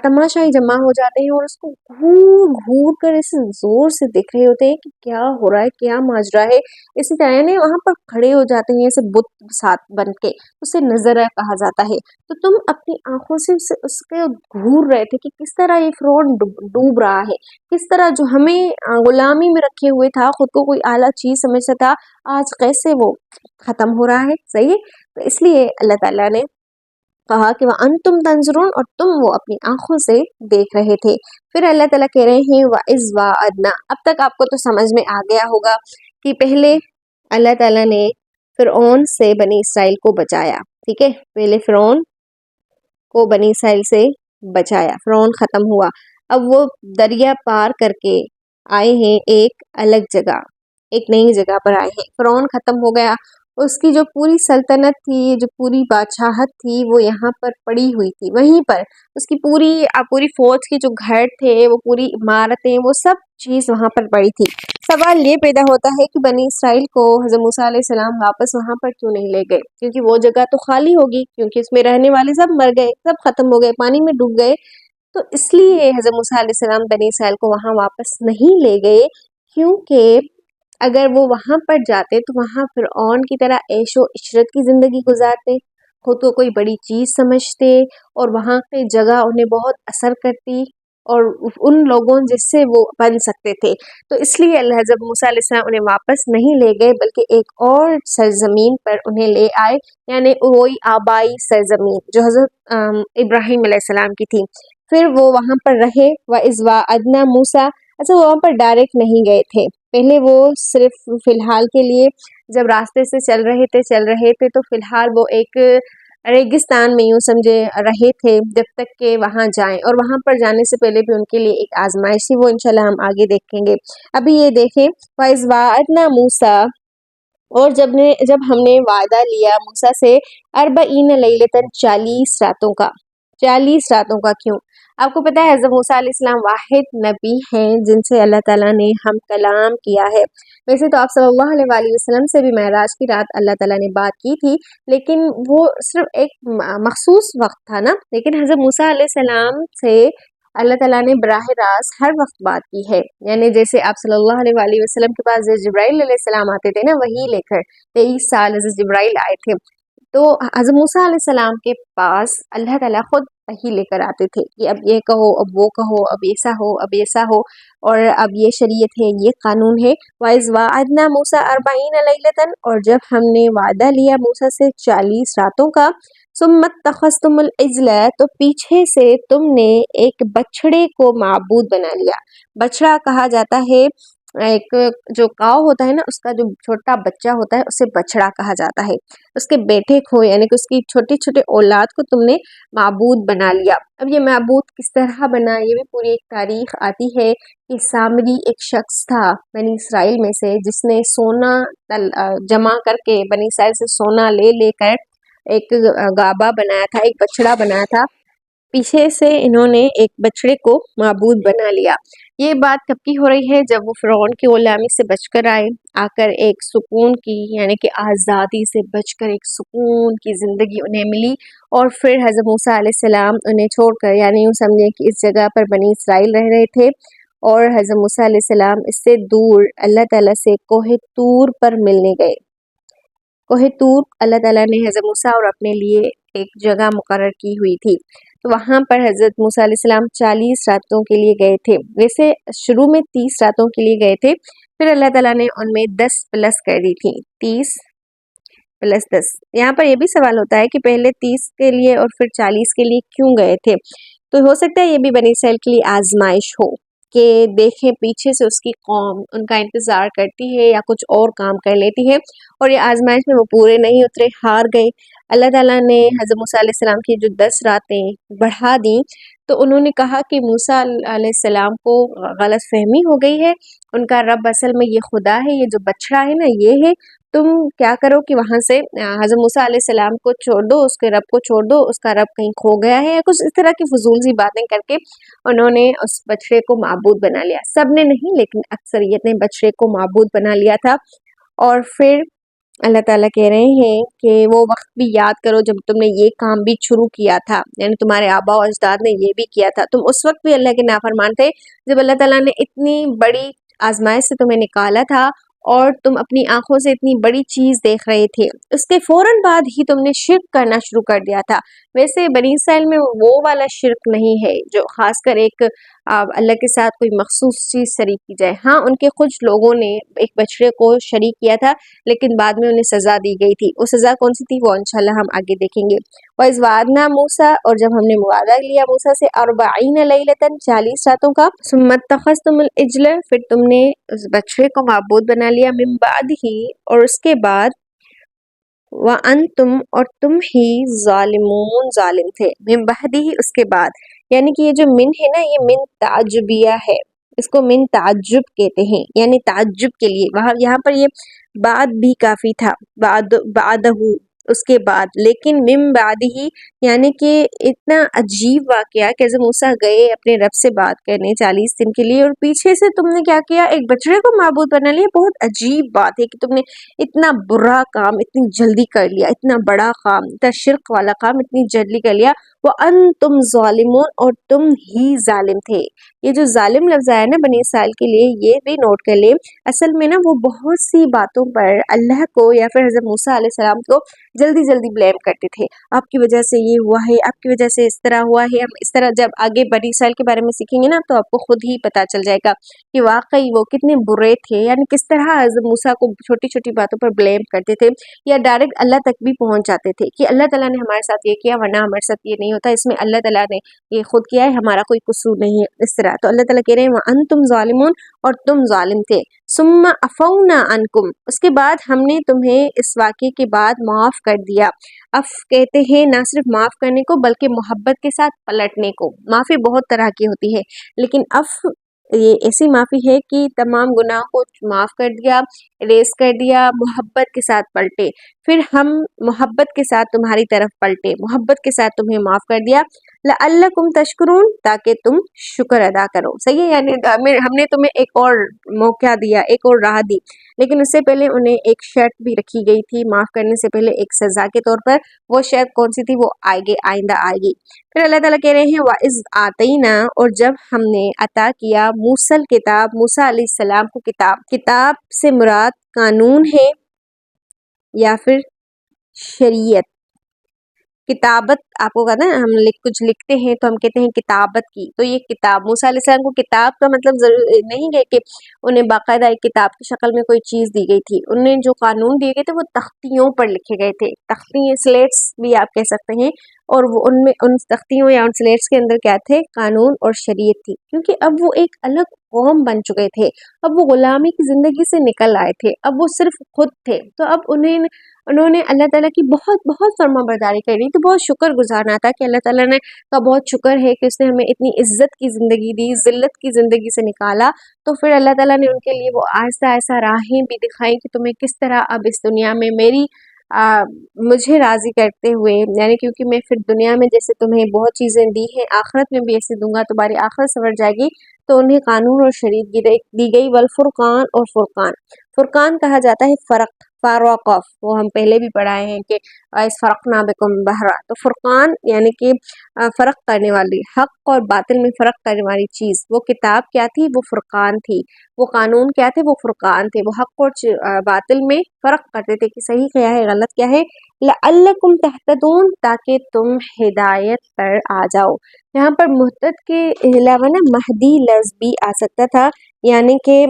تماشائی جمع ہو جاتے ہیں اور اس کو گھور گھور کر اس زور سے دیکھ رہے ہوتے ہیں کہ کیا ہو رہا ہے، کیا ماجرا ہے۔ اسی طرح نے وہاں پر کھڑے ہو جاتے ہیں ایسے بت ساتھ بن کے، اسے نظرہ کہا جاتا ہے۔ تو تم اپنی آنکھوں سے اس کے گھور رہے تھے کہ کس طرح یہ فرعون ڈوب رہا ہے، کس طرح جو ہمیں غلامی میں رکھے ہوئے تھا، خود کو کوئی اعلیٰ چیز سمجھتا تھا، آج کیسے وہ ختم ہو رہا ہے، صحیح ہے۔ تو اس لیے اللہ تعالیٰ نے کہا کہ وَأَنْتُمْ تَنْظُرُونَ، اور تم وہ اپنی آنکھوں سے دیکھ رہے تھے۔ پھر اللہ تعالیٰ کہہ رہے ہیں وَإِذْ وَعَدْنَا، اب تک آپ کو تو سمجھ میں آ گیا ہوگا کہ پہلے اللہ تعالیٰ نے فرعون سے بنی اسرائیل کو بچایا، ٹھیک ہے، پہلے فرعون کو بنی اسرائیل سے بچایا، فرعون ختم ہوا، اب وہ دریا پار کر کے آئے ہیں ایک الگ جگہ، ایک نئی جگہ پر آئے ہیں۔ فرعون ختم ہو گیا، اس کی جو پوری سلطنت تھی، جو پوری بادشاہت تھی، وہ یہاں پر پڑی ہوئی تھی، وہیں پر اس کی پوری فوج کے جو گھر تھے، وہ پوری عمارتیں، وہ سب چیز وہاں پر پڑی تھی۔ سوال یہ پیدا ہوتا ہے کہ بنی اسرائیل کو حضرت موسیٰ علیہ السلام واپس وہاں پر کیوں نہیں لے گئے؟ کیونکہ وہ جگہ تو خالی ہوگی، کیونکہ اس میں رہنے والے سب مر گئے، سب ختم ہو گئے، پانی میں ڈوب گئے۔ تو اس لیے حضرت موسیٰ علیہ السلام بنی اسرائیل کو وہاں واپس نہیں لے گئے، کیونکہ اگر وہ وہاں پر جاتے تو وہاں فرعون کی طرح عیش و عشرت کی زندگی گزارتے، خود کو کوئی بڑی چیز سمجھتے، اور وہاں کی جگہ انہیں بہت اثر کرتی، اور ان لوگوں جس سے وہ بن سکتے تھے. تو اس لیے اللہ حضرت موسیٰ علیہ السلام انہیں واپس نہیں لے گئے بلکہ ایک اور سرزمین پر انہیں لے آئے، یعنی وہی آبائی سرزمین جو حضرت ابراہیم علیہ السلام کی تھی. پھر وہ وہاں پر رہے. وَإِذْ وَعَدْنَا مُوسَىٰ. اچھا وہ وہاں پر ڈائریکٹ نہیں گئے تھے، پہلے وہ صرف فی الحال کے لیے جب راستے سے چل رہے تھے تو فی الحال وہ ایک ریگستان میں یوں سمجھے رہے تھے جب تک کہ وہاں جائیں، اور وہاں پر جانے سے پہلے بھی ان کے لیے ایک آزمائش تھی، وہ انشاءاللہ ہم آگے دیکھیں گے. ابھی یہ دیکھیں وَإِذْ وَعَدْنَا مُوسَىٰ، اور جب ہم نے وعدہ لیا موسیٰ سے 40 لیلۃ 40 راتوں کا. 40 راتوں کا کیوں؟ آپ کو پتہ ہے حضرت موسیٰ علیہ السلام واحد نبی ہیں جن سے اللہ تعالیٰ نے ہم کلام کیا ہے. ویسے تو آپ صلی اللہ علیہ وآلہ وسلم سے بھی معراج کی رات اللہ تعالیٰ نے بات کی تھی، لیکن وہ صرف ایک مخصوص وقت تھا نا. لیکن حضرت موسیٰ علیہ السلام سے اللہ تعالیٰ نے براہ راست ہر وقت بات کی ہے. یعنی جیسے آپ صلی اللہ علیہ وآلہ وسلم کے پاس جبرائیل علیہ السلام آتے تھے نا، وہی لے کر 23 سال حضرت جبرائیل آئے تھے. تو حضرت موسیٰ علیہ السلام کے پاس اللہ تعالیٰ خود وحی لے کر آتے تھے کہ اب یہ کہو، اب وہ کہو، اب ایسا ہو، اب ایسا ہو، اور اب یہ شریعت ہے، یہ قانون ہے. وَإِذْ وَعَدْنَا مُوسَىٰ 40 لیلۃ، اور جب ہم نے وعدہ لیا موسیٰ سے 40 راتوں کا. ثُمَّ اتَّخَذْتُمُ الْعِجْلَ، تو پیچھے سے تم نے ایک بچھڑے کو معبود بنا لیا. بچڑا کہا جاتا ہے، ایک جو کاؤ ہوتا ہے نا، اس کا جو چھوٹا بچہ ہوتا ہے اسے بچڑا کہا جاتا ہے. اس کے بیٹے کو یعنی کہ اس کی چھوٹی چھوٹے اولاد کو تم نے معبود بنا لیا. اب یہ معبود کس طرح بنا، یہ بھی پوری ایک تاریخ آتی ہے کہ سامری ایک شخص تھا بنی اسرائیل میں سے جس نے سونا جمع کر کے بنی اسرائیل سے سونا لے کر ایک گابا بنایا تھا، ایک بچڑا بنایا تھا. پیچھے سے انہوں نے ایک بچڑے کو معبود بنا لیا. یہ بات کب کی ہو رہی ہے؟ جب وہ فرعون کی غلامی سے بچ کر آئے، آ کر ایک سکون کی یعنی کہ آزادی سے بچ کر ایک سکون کی زندگی انہیں ملی، اور پھر حضرت موسیٰ علیہ السلام انہیں چھوڑ کر یعنی یوں سمجھیں کہ اس جگہ پر بنی اسرائیل رہ رہے تھے، اور حضرت موسیٰ علیہ السلام اس سے دور اللہ تعالیٰ سے کوہ طور پر ملنے گئے. کوہ طور اللہ تعالیٰ نے حضرت موسیٰ اور اپنے لیے ایک جگہ مقرر کی ہوئی تھی. تو وہاں پر حضرت موسیٰ علیہ السلام 40 راتوں کے لیے گئے تھے. ویسے شروع میں 30 راتوں کے لیے گئے تھے، پھر اللہ تعالیٰ نے ان میں 10 پلس کر دی تھی. 30 پلس 10. یہاں پر یہ بھی سوال ہوتا ہے کہ پہلے 30 کے لیے اور پھر 40 کے لیے کیوں گئے تھے؟ تو ہو سکتا ہے یہ بھی بنی اسرائیل کے لیے آزمائش ہو کہ دیکھیں پیچھے سے اس کی قوم ان کا انتظار کرتی ہے یا کچھ اور کام کر لیتی ہے، اور یہ آزمائش میں وہ پورے نہیں اترے، ہار گئے. اللہ تعالیٰ نے حضرت موسیٰ علیہ السلام کی جو 10 راتیں بڑھا دیں، تو انہوں نے کہا کہ موسیٰ علیہ السلام کو غلط فہمی ہو گئی ہے، ان کا رب اصل میں یہ خدا ہے، یہ جو بچڑا ہے نا یہ ہے. تم کیا کرو کہ وہاں سے حضرت موسیٰ علیہ السلام کو چھوڑ دو، اس کے رب کو چھوڑ دو، اس کا رب کہیں کھو گیا ہے، یا کچھ اس طرح کی فضول سی باتیں کر کے انہوں نے اس بچڑے کو معبود بنا لیا. سب نے نہیں لیکن اکثریت نے بچڑے کو معبود بنا لیا تھا. اور پھر اللہ تعالیٰ کہہ رہے ہیں کہ وہ وقت بھی یاد کرو جب تم نے یہ کام بھی شروع کیا تھا، یعنی تمہارے آبا و اجداد نے یہ بھی کیا تھا، تم اس وقت بھی اللہ کے نافرمان تھے جب اللہ تعالیٰ نے اتنی بڑی آزمائش سے تمہیں نکالا تھا اور تم اپنی آنکھوں سے اتنی بڑی چیز دیکھ رہے تھے. اس کے فوراً بعد ہی تم نے شرک کرنا شروع کر دیا تھا. ویسے بنی اسرائیل میں وہ والا شرک نہیں ہے جو خاص کر ایک اللہ کے ساتھ کوئی مخصوص چیز شریک کی جائے. ہاں ان کے کچھ لوگوں نے ایک بچڑے کو شریک کیا تھا لیکن بعد میں انہیں سزا دی گئی تھی. وہ سزا کون سی تھی وہ انشاءاللہ ہم آگے دیکھیں گے. وَإِذْ وَعَدْنَا مُوسَىٰ، اور جب ہم نے وعدہ لیا موسیٰ سے 40 لیلۃ 40 راتوں کا. ثُمَّ اتَّخَذْتُمُ الْعِجْلَ، پھر تم نے اس بچڑے کو معبود بنا لیا. مِن بَعْدِهِ، اور اس کے بعد. وَأَنْتُمْ، اور تم ہی ظالمون ظالم تھے. من بعدہ، اس کے بعد. یعنی کہ یہ جو من ہے نا یہ من تعجبیہ ہے، اس کو من تعجب کہتے ہیں، یعنی تعجب کے لیے. وہاں یہاں پر یہ بعد بھی کافی تھا، بعدہ اس کے بعد، لیکن من بعدہ یعنی کہ اتنا عجیب واقعہ کہ حضرت موسیٰ گئے اپنے رب سے بات کرنے 40 دن کے لیے، اور پیچھے سے تم نے کیا کیا؟ ایک بچڑے کو معبود بنا لیا. بہت عجیب بات ہے کہ تم نے اتنا برا کام اتنی جلدی کر لیا، اتنا بڑا کام، اتنا شرک والا کام اتنی جلدی کر لیا. وَأَنْتُمْ ظَالِمُونَ اور تم ہی ظالم تھے۔ یہ جو ظالم لفظ آیا نا بنی اسرائیل کے لیے، یہ بھی نوٹ کر لیں، اصل میں نا وہ بہت سی باتوں پر اللہ کو یا پھر حضرت موسیٰ علیہ السلام کو جلدی جلدی بلیم کرتے تھے۔ آپ کی وجہ سے یہ ہوا ہے، آپ کی وجہ سے اس طرح ہوا ہے۔ ہم اس طرح جب آگے بنی اسرائیل کے بارے میں سیکھیں گے نا تو آپ کو خود ہی پتہ چل جائے گا کہ واقعی وہ کتنے برے تھے، یعنی کس طرح حضرت موسیٰ کو چھوٹی چھوٹی باتوں پر بلیم کرتے تھے، یا ڈائریکٹ اللہ تک بھی پہنچ جاتے تھے کہ اللہ تعالیٰ نے ہمارے ساتھ یہ کیا ورنہ ہمارے ساتھ یہ نہیں ہوتا، اس میں اللہ تعالیٰ نے یہ خود کیا ہے، ہمارا کوئی قصور نہیں ہے۔ اس طرح تو اللہ تعالیٰ کہہ رہے ہیں وَأَنْتُمْ ظَالِمُونَ اور تم ظالم تھے۔ ثُمَّ عَفَوْنَا عَنْكُمْ اس کے بعد ہم نے تمہیں اس واقعے کے بعد معاف کر دیا۔ عف کہتے ہیں نہ صرف معاف کرنے کو بلکہ محبت کے ساتھ پلٹنے کو۔ معافی بہت طرح کی ہوتی ہے لیکن عف یہ ایسی معافی ہے کہ تمام گناہ کو معاف کر دیا، اریز کر دیا، محبت کے ساتھ پلٹے، پھر ہم محبت کے ساتھ تمہاری طرف پلٹے، محبت کے ساتھ تمہیں معاف کر دیا۔ لعلکم تشکرون تاکہ تم شکر ادا کرو۔ صحیح ہے، یعنی ہم نے تمہیں ایک اور موقع دیا، ایک اور راہ دی، لیکن اس سے پہلے انہیں ایک شرط بھی رکھی گئی تھی معاف کرنے سے پہلے ایک سزا کے طور پر۔ وہ شرط کون سی تھی؟ وہ آئندہ آئے گی۔ پھر اللہ تعالیٰ کہہ رہے ہیں وَإِذْ آتَيْنَا اور جب ہم نے عطا کیا موسیٰ الکتاب موسیٰ علیہ السلام کو کتاب سے مراد قانون ہے یا پھر شریعت۔ کتابت آپ کو کہتے ہیں ہم کچھ لکھتے ہیں تو ہم کہتے ہیں کتابت کی، تو یہ کتاب موسیٰ علیہ السلام کو کتاب کا مطلب ضرور نہیں ہے کہ انہیں باقاعدہ ایک کتاب کی شکل میں کوئی چیز دی گئی تھی، انہیں جو قانون دیے گئے تھے وہ تختیوں پر لکھے گئے تھے، تختیاں سلیٹس بھی آپ کہہ سکتے ہیں، اور وہ ان تختیوں یا ان سلیٹس کے اندر کیا تھے؟ قانون اور شریعت تھی، کیونکہ اب وہ ایک الگ قوم بن چکے تھے، اب وہ غلامی کی زندگی سے نکل آئے تھے، اب وہ صرف خود تھے، تو اب انہوں نے اللہ تعالیٰ کی بہت بہت فرما برداری کری، تو بہت شکر گزارنا تھا کہ اللہ تعالیٰ نے کا بہت شکر ہے کہ اس نے ہمیں اتنی عزت کی زندگی دی، ذلت کی زندگی سے نکالا، تو پھر اللہ تعالیٰ نے ان کے لیے وہ آہستہ آہستہ راہیں بھی دکھائیں کہ تمہیں کس طرح اب اس دنیا میں مجھے راضی کرتے ہوئے، یعنی کیونکہ میں پھر دنیا میں جیسے تمہیں بہت چیزیں دی ہیں آخرت میں بھی ایسے دوں گا، تمہاری آخرت سنور جائے گی، تو انہیں قانون اور شریعت دی گئی۔ والفرقان اور فرقان کہا جاتا ہے فاروق وہ ہم پہلے بھی پڑھائے ہیں کہ اس فرقنا بکم بہرا، تو فرقان یعنی کہ فرق کرنے والی، حق اور باطل میں فرق کرنے والی چیز، وہ کتاب کیا تھی؟ وہ فرقان تھی، وہ قانون کیا تھے؟ وہ فرقان تھے، وہ حق اور باطل میں فرق کرتے تھے کہ صحیح کیا ہے غلط کیا ہے۔ لعلکم تہتدون تاکہ تم ہدایت پر آ جاؤ۔ یہاں پر مہتد کے علاوہ نا مہدی لفظ بھی آ سکتا تھا، یعنی کہ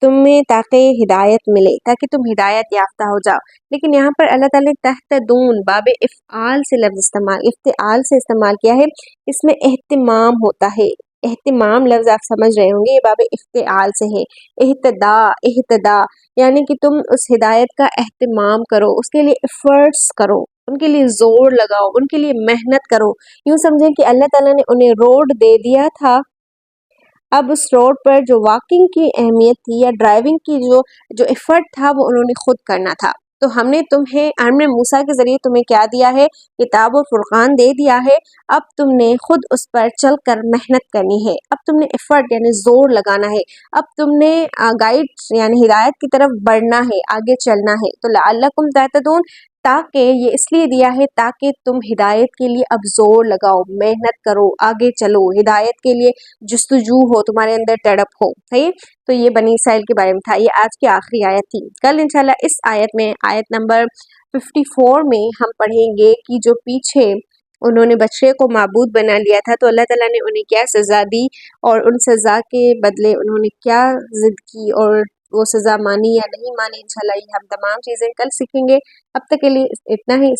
تمہیں تاکہ ہدایت ملے، تاکہ تم ہدایت یافتہ ہو جاؤ، لیکن یہاں پر اللہ تعالیٰ نے تہتدون باب افعال سے لفظ افتعال سے استعمال کیا ہے، اس میں اہتمام ہوتا ہے، اہتمام لفظ آپ سمجھ رہے ہوں گے، یہ باب افتعال سے ہے۔ اہتدا یعنی کہ تم اس ہدایت کا اہتمام کرو، اس کے لیے ایفرٹس کرو، ان کے لیے زور لگاؤ، ان کے لیے محنت کرو۔ یوں سمجھیں کہ اللہ تعالیٰ نے انہیں روڈ دے دیا تھا، اب اس روڈ پر جو واکنگ کی اہمیت تھی یا ڈرائیونگ کی جو ایفرٹ تھا وہ انہوں نے خود کرنا تھا۔ تو ہم نے موسیٰ کے ذریعے تمہیں کیا دیا ہے؟ کتاب و فرقان دے دیا ہے، اب تم نے خود اس پر چل کر محنت کرنی ہے، اب تم نے ایفرٹ یعنی زور لگانا ہے، اب تم نے گائیڈ یعنی ہدایت کی طرف بڑھنا ہے، آگے چلنا ہے۔ تو لعلکم تہتدون تاکہ یہ اس لیے دیا ہے تاکہ تم ہدایت کے لیے اب زور لگاؤ، محنت کرو، آگے چلو، ہدایت کے لیے جستجو ہو، تمہارے اندر تڑپ ہو۔ صحیح؟ تو یہ بنی اسرائیل کے بارے میں تھا، یہ آج کی آخری آیت تھی۔ کل انشاءاللہ اس آیت میں آیت نمبر 54 میں ہم پڑھیں گے کہ جو پیچھے انہوں نے بچڑے کو معبود بنا لیا تھا تو اللہ تعالیٰ نے انہیں کیا سزا دی، اور ان سزا کے بدلے انہوں نے کیا ضد کی، اور وہ سزا مانی یا نہیں مانی۔ انشاءاللہ یہ ہم تمام چیزیں کل سیکھیں گے۔ اب تک کے لیے اتنا ہی۔